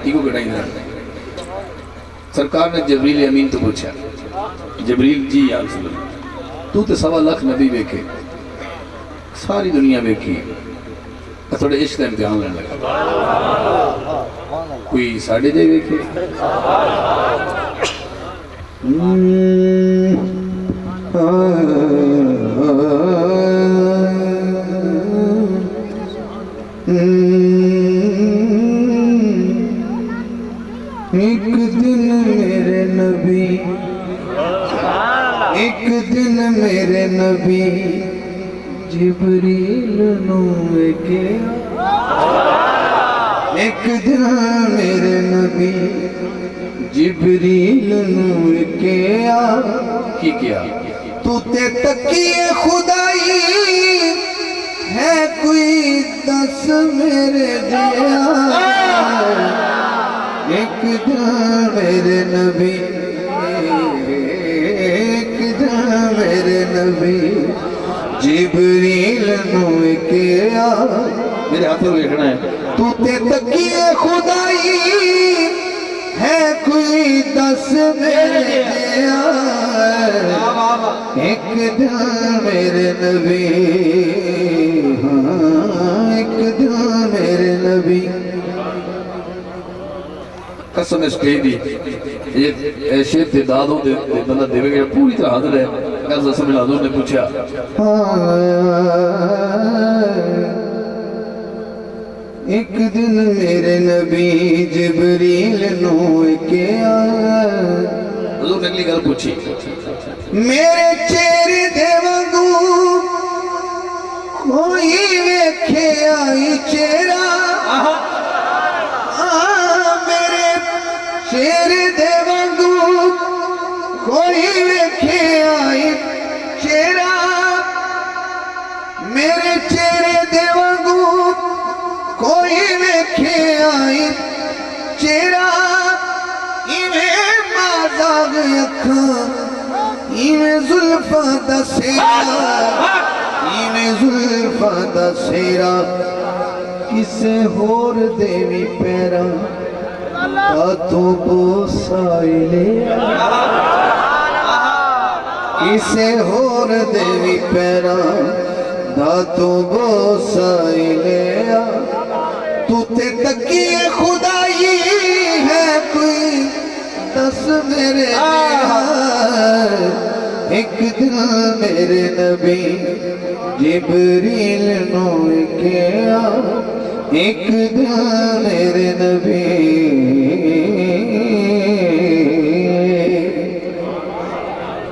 یہ کو کٹائی دار سرکار نے جبریل امین تو پوچھا جبریل جی یا رسول اللہ تو تے 1.25 لاکھ نبی بیکھے ساری دنیا بیکھی تھوڑے عشق کا امتحان لینے لگا کوئی ساڑھے جائے بیکھے ایک دن میرے نبی ایک دن میرے نبی جبریل نو گیا ایک دن میرے نبی جبریل نو گیا کی کیا تو تے تکیے خدائی ہے کوئی دس میرے دیا ایک دن میرے نبی ایک دن میرے نبی جبریل نو گیا میرے ہاتھوں دیکھنا ہے تو تے تکیے خدائی ہے کوئی دس میرے دیا ایک دن میرے نبی ایک دن میرے نبی قسم اس کہی دی ایسے تعدادوں دے بندہ دے گیا پوری طرح حاضر ہے قرض رسول اللہ حضور نے پوچھا ایک دن میرے نبی جبریل نو گیا حضور نے اگلی گل پوچھی میرے چہرے دے وانگو کوئی ویکھے آئی چہرہ میرے چہرے دے وانگو کوئی ویکھے آئی چہرہ میرے چہرے دے وانگو کوئی ویکھے آئی چہرہ ایویں مازاگ اکھاں ایویں زلفاں دا سیرا ایویں زلفاں دا سیرا کسے ہور دیوی پیرا ہاتھوں بوسائی لیا کسے ہور دیوی پیرا ہاتھوں بوسائی لیا تو تے تکیے خدائی ہے کوئی دس میرے دیا ایک دن میرے نبی جبریل نو گیا ایک دن میرے نبی